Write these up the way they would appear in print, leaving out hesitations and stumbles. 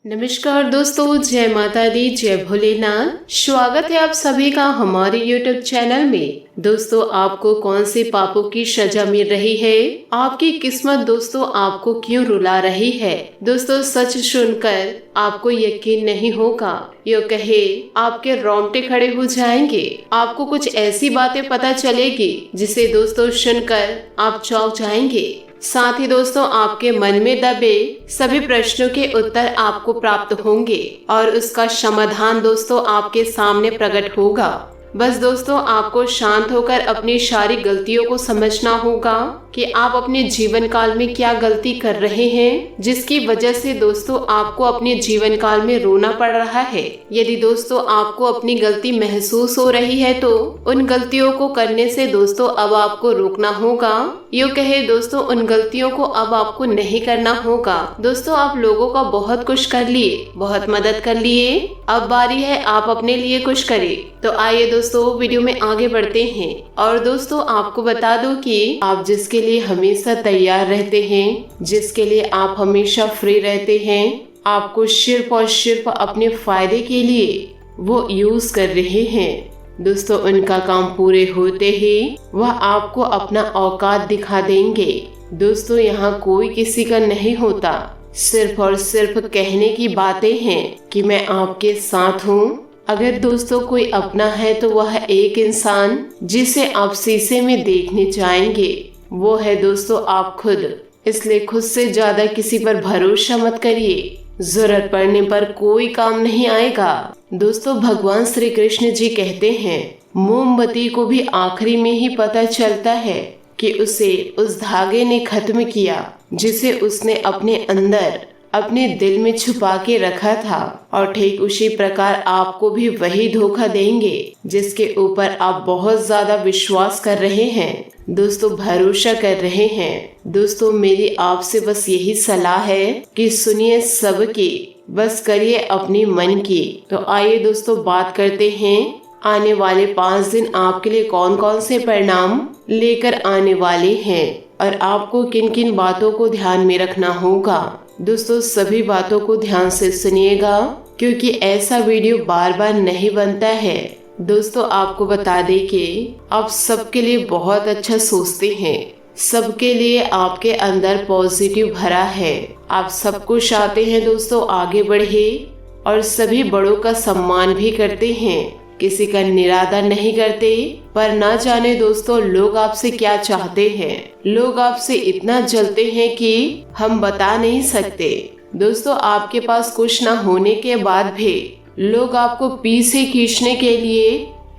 नमस्कार दोस्तों, जय माता दी, जय भोलेनाथ। स्वागत है आप सभी का हमारे YouTube चैनल में। दोस्तों, आपको कौन से पापों की सजा मिल रही है? आपकी किस्मत दोस्तों आपको क्यों रुला रही है? दोस्तों, सच सुनकर आपको यकीन नहीं होगा, यो कहे आपके रोंगटे खड़े हो जाएंगे। आपको कुछ ऐसी बातें पता चलेगी जिसे दोस्तों सुनकर आप चौंक जाएंगे। साथ ही दोस्तों, आपके मन में दबे सभी प्रश्नों के उत्तर आपको प्राप्त होंगे और उसका समाधान दोस्तों आपके सामने प्रकट होगा। बस दोस्तों, आपको शांत होकर अपनी सारी गलतियों को समझना होगा कि आप अपने जीवन काल में क्या गलती कर रहे हैं, जिसकी वजह से दोस्तों आपको अपने जीवन काल में रोना पड़ रहा है। यदि दोस्तों आपको अपनी गलती महसूस हो रही है तो उन गलतियों को करने से दोस्तों अब आपको रोकना होगा। यूँ कहे दोस्तों, उन गलतियों को अब आपको नहीं करना होगा। दोस्तों, आप लोगों का बहुत कुछ कर लिए, बहुत मदद कर लिए, अब बारी है आप अपने लिए कुछ करें। तो आइए दोस्तों वीडियो में आगे बढ़ते हैं। और दोस्तों, आपको बता दूं कि आप जिसके लिए हमेशा तैयार रहते हैं, जिसके लिए आप हमेशा फ्री रहते हैं, आपको सिर्फ और सिर्फ अपने फायदे के लिए वो यूज कर रहे हैं। दोस्तों, उनका काम पूरे होते ही वह आपको अपना औकात दिखा देंगे। दोस्तों, यहाँ कोई किसी का नहीं होता, सिर्फ और सिर्फ कहने की बातें हैं कि मैं आपके साथ हूँ। अगर दोस्तों कोई अपना है तो वह एक इंसान जिसे आप शीशे में देखने जाएंगे, वो है दोस्तों आप खुद। इसलिए खुद से ज्यादा किसी पर भरोसा मत करिए, जरूरत पड़ने पर कोई काम नहीं आएगा। दोस्तों, भगवान श्री कृष्ण जी कहते हैं, मोमबत्ती को भी आखिरी में ही पता चलता है कि उसे उस धागे ने खत्म किया जिसे उसने अपने अंदर अपने दिल में छुपा के रखा था। और ठीक उसी प्रकार आपको भी वही धोखा देंगे जिसके ऊपर आप बहुत ज्यादा विश्वास कर रहे हैं, दोस्तों भरोसा कर रहे हैं। दोस्तों, मेरी आपसे बस यही सलाह है कि सुनिए सबकी, बस करिए अपनी मन की। तो आइए दोस्तों बात करते हैं आने वाले 5 दिन आपके लिए कौन कौन से परिणाम लेकर आने वाले हैं और आपको किन किन बातों को ध्यान में रखना होगा। दोस्तों, सभी बातों को ध्यान से सुनिएगा क्योंकि ऐसा वीडियो बार बार नहीं बनता है। दोस्तों, आपको बता दें कि आप सबके लिए बहुत अच्छा सोचते हैं, सबके लिए आपके अंदर पॉजिटिव भरा है। आप सब कुछ चाहते हैं दोस्तों आगे बढ़े और सभी बड़ों का सम्मान भी करते हैं, किसी का निरादर नहीं करते। पर ना जाने दोस्तों लोग आपसे क्या चाहते हैं, लोग आपसे इतना जलते हैं कि हम बता नहीं सकते। दोस्तों, आपके पास कुछ ना होने के बाद भी लोग आपको पीछे खींचने के लिए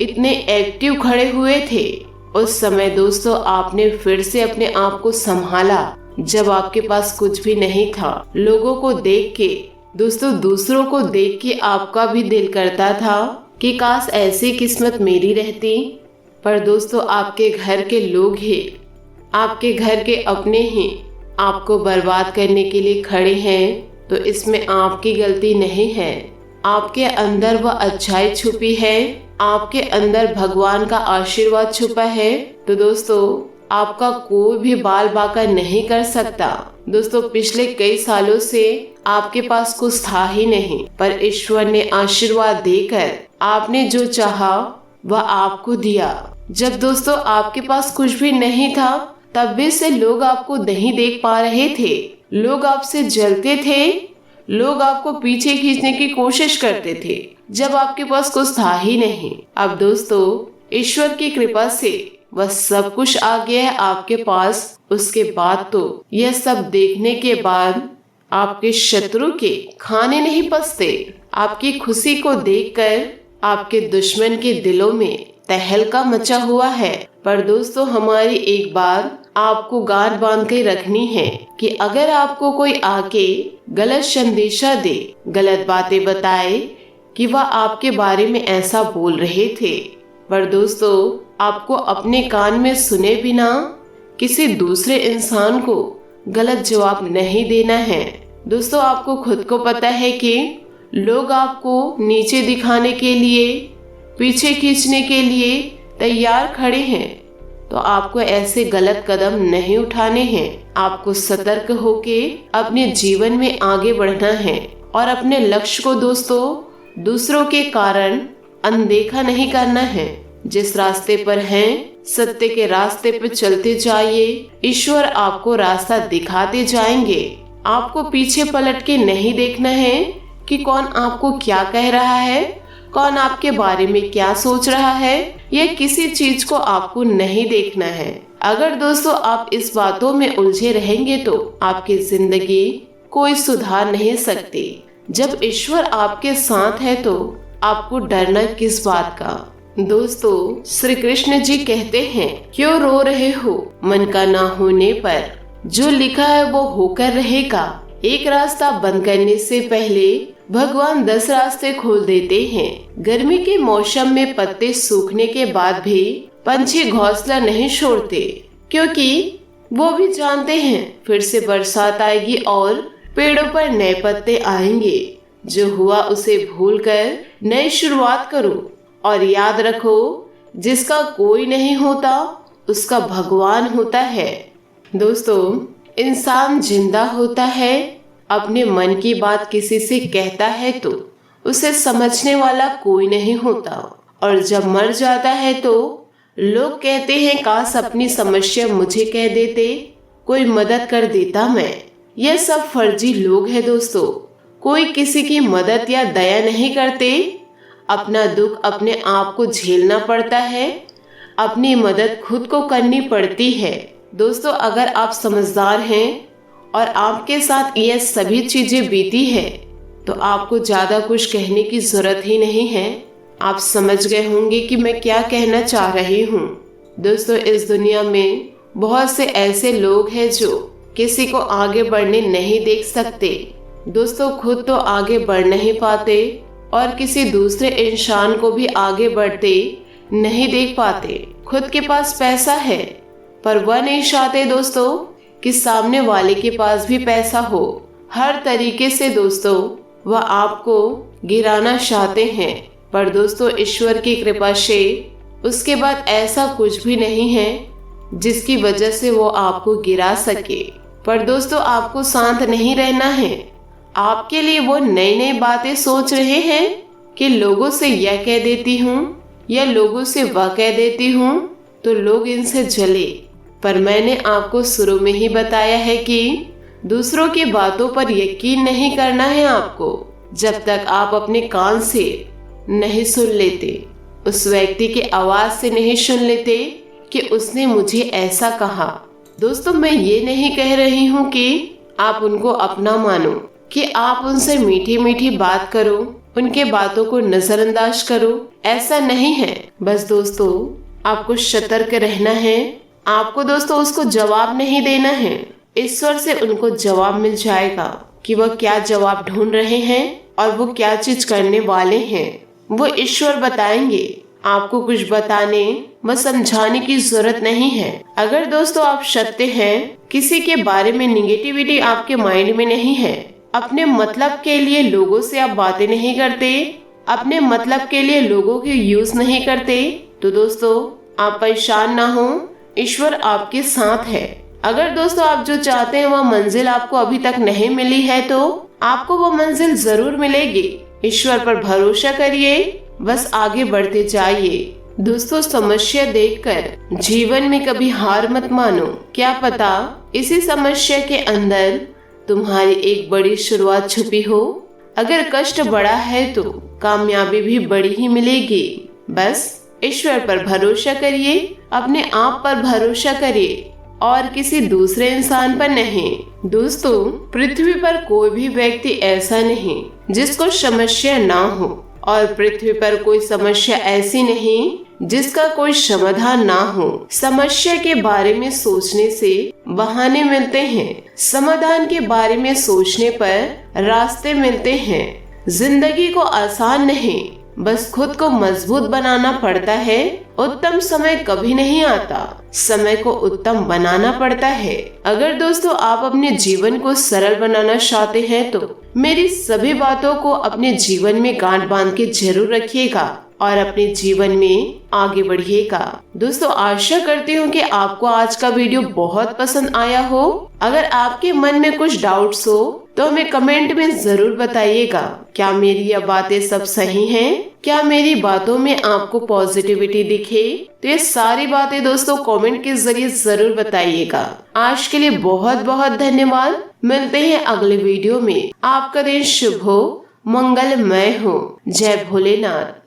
इतने एक्टिव खड़े हुए थे। उस समय दोस्तों आपने फिर से अपने आप को संभाला जब आपके पास कुछ भी नहीं था। लोगों को देख के दोस्तों, दूसरों को देख के आपका भी दिल करता था कि काश ऐसी किस्मत मेरी रहती। पर दोस्तों, आपके घर के लोग ही, आपके घर के अपने ही आपको बर्बाद करने के लिए खड़े हैं। तो इसमें आपकी गलती नहीं है, आपके अंदर वह अच्छाई छुपी है, आपके अंदर भगवान का आशीर्वाद छुपा है। तो दोस्तों, आपका कोई भी बाल बाका नहीं कर सकता। दोस्तों, पिछले कई सालों से आपके पास कुछ था ही नहीं, पर ईश्वर ने आशीर्वाद देकर आपने जो चाहा वह आपको दिया। जब दोस्तों आपके पास कुछ भी नहीं था, तब भी से लोग आपको नहीं देख पा रहे थे, लोग आपसे जलते थे, लोग आपको पीछे खींचने की कोशिश करते थे जब आपके पास कुछ था ही नहीं। अब दोस्तों, ईश्वर की कृपा से वह सब कुछ आ गया है आपके पास। उसके बाद तो यह सब देखने के बाद आपके शत्रु के खाने नहीं पचते। आपकी खुशी को देखकर आपके दुश्मन के दिलों में तहलका मचा हुआ है। पर दोस्तों, हमारी एक बात आपको गांठ बांध के रखनी है कि अगर आपको कोई आके गलत संदेशा दे, गलत बातें बताए कि वह आपके बारे में ऐसा बोल रहे थे, पर दोस्तों आपको अपने कान में सुने बिना किसी दूसरे इंसान को गलत जवाब नहीं देना है। दोस्तों, आपको खुद को पता है कि लोग आपको नीचे दिखाने के लिए, पीछे खींचने के लिए तैयार खड़े हैं। तो आपको ऐसे गलत कदम नहीं उठाने हैं। आपको सतर्क होके अपने जीवन में आगे बढ़ना है और अपने लक्ष्य को दोस्तों दूसरों के कारण अनदेखा नहीं करना है। जिस रास्ते पर हैं, सत्य के रास्ते पर चलते जाइए। ईश्वर आपको रास्ता दिखाते जाएंगे। आपको पीछे पलट के नहीं देखना है कि कौन आपको क्या कह रहा है, कौन आपके बारे में क्या सोच रहा है। यह किसी चीज को आपको नहीं देखना है। अगर दोस्तों आप इस बातों में उलझे रहेंगे तो आपकी जिंदगी कोई सुधार नहीं सकती। जब ईश्वर आपके साथ है तो आपको डरना किस बात का। दोस्तों श्री कृष्ण जी कहते हैं, क्यों रो रहे हो मन का ना होने पर, जो लिखा है वो होकर रहेगा। एक रास्ता बंद करने से पहले भगवान 10 रास्ते खोल देते हैं। गर्मी के मौसम में पत्ते सूखने के बाद भी पंछी घोंसला नहीं छोड़ते, क्योंकि वो भी जानते हैं फिर से बरसात आएगी और पेड़ों पर नए पत्ते आएंगे। जो हुआ उसे भूलकर नई शुरुआत करो और याद रखो, जिसका कोई नहीं होता उसका भगवान होता है। दोस्तों इंसान जिंदा होता है, अपने मन की बात किसी से कहता है तो उसे समझने वाला कोई नहीं होता, और जब मर जाता है तो लोग कहते हैं काश अपनी समस्या मुझे कह देते, कोई मदद कर देता मैं। यह सब फर्जी लोग हैं दोस्तों। कोई किसी की मदद या दया नहीं करते। अपना दुख अपने आप को झेलना पड़ता है, अपनी मदद खुद को करनी पड़ती है। दोस्तों अगर आप समझदार हैं और आपके साथ यह सभी चीजें बीती है तो आपको ज्यादा कुछ कहने की जरूरत ही नहीं है। आप समझ गए होंगे कि मैं क्या कहना चाह रही हूँ। दोस्तों इस दुनिया में बहुत से ऐसे लोग हैं जो किसी को आगे बढ़ने नहीं देख सकते। दोस्तों खुद तो आगे बढ़ नहीं पाते और किसी दूसरे इंसान को भी आगे बढ़ते नहीं देख पाते। खुद के पास पैसा है पर वह नहीं चाहते दोस्तों कि सामने वाले के पास भी पैसा हो। हर तरीके से दोस्तों वह आपको गिराना चाहते हैं, पर दोस्तों ईश्वर की कृपा से उसके बाद ऐसा कुछ भी नहीं है जिसकी वजह से वो आपको गिरा सके। पर दोस्तों आपको शांत नहीं रहना है। आपके लिए वो नई नई बातें सोच रहे हैं कि लोगों से यह कह देती हूँ या लोगों से वह कह देती हूँ तो लोग इनसे जले। पर मैंने आपको शुरू में ही बताया है कि दूसरों की बातों पर यकीन नहीं करना है आपको, जब तक आप अपने कान से नहीं सुन लेते, उस व्यक्ति की आवाज से नहीं सुन लेते कि उसने मुझे ऐसा कहा। दोस्तों मैं ये नहीं कह रही हूँ कि आप उनको अपना मानो, कि आप उनसे मीठी मीठी बात करो, उनके बातों को नजरअंदाज करो, ऐसा नहीं है। बस दोस्तों आपको सतर्क रहना है। आपको दोस्तों उसको जवाब नहीं देना है। ईश्वर से उनको जवाब मिल जाएगा कि वह क्या जवाब ढूंढ रहे हैं और वो क्या चीज करने वाले हैं। वो ईश्वर बताएंगे। आपको कुछ बताने व समझाने की जरूरत नहीं है। अगर दोस्तों आप सत्य हैं, किसी के बारे में निगेटिविटी आपके माइंड में नहीं है, अपने मतलब के लिए लोगों से आप बातें नहीं करते, अपने मतलब के लिए लोगों के यूज नहीं करते, तो दोस्तों आप परेशान ना हो, ईश्वर आपके साथ है। अगर दोस्तों आप जो चाहते हैं वह मंजिल आपको अभी तक नहीं मिली है तो आपको वो मंजिल जरूर मिलेगी। ईश्वर पर भरोसा करिए, बस आगे बढ़ते जाइए। दोस्तों समस्या देखकर जीवन में कभी हार मत मानो। क्या पता इसी समस्या के अंदर तुम्हारी एक बड़ी शुरुआत छुपी हो। अगर कष्ट बड़ा है तो कामयाबी भी बड़ी ही मिलेगी। बस ईश्वर पर भरोसा करिए, अपने आप पर भरोसा करिए और किसी दूसरे इंसान पर नहीं। दोस्तों पृथ्वी पर कोई भी व्यक्ति ऐसा नहीं जिसको समस्या ना हो, और पृथ्वी पर कोई समस्या ऐसी नहीं जिसका कोई समाधान ना हो। समस्या के बारे में सोचने से बहाने मिलते हैं, समाधान के बारे में सोचने पर रास्ते मिलते हैं। जिंदगी को आसान नहीं, बस खुद को मजबूत बनाना पड़ता है उत्तम समय कभी नहीं आता, समय को उत्तम बनाना पड़ता है। अगर दोस्तों आप अपने जीवन को सरल बनाना चाहते हैं तो मेरी सभी बातों को अपने जीवन में गांठ बांध के जरूर रखिएगा और अपने जीवन में आगे बढ़िएगा। दोस्तों आशा करती हूँ कि आपको आज का वीडियो बहुत पसंद आया हो। अगर आपके मन में कुछ डाउट्स हो तो हमें कमेंट में जरूर बताइएगा। क्या मेरी यह बातें सब सही हैं? क्या मेरी बातों में आपको पॉजिटिविटी दिखे? तो ये सारी बातें दोस्तों कमेंट के जरिए जरूर बताइएगा। आज के लिए बहुत बहुत धन्यवाद। मिलते हैं अगले वीडियो में। आपका दिन शुभ हो, मंगलमय हो। जय भोलेनाथ।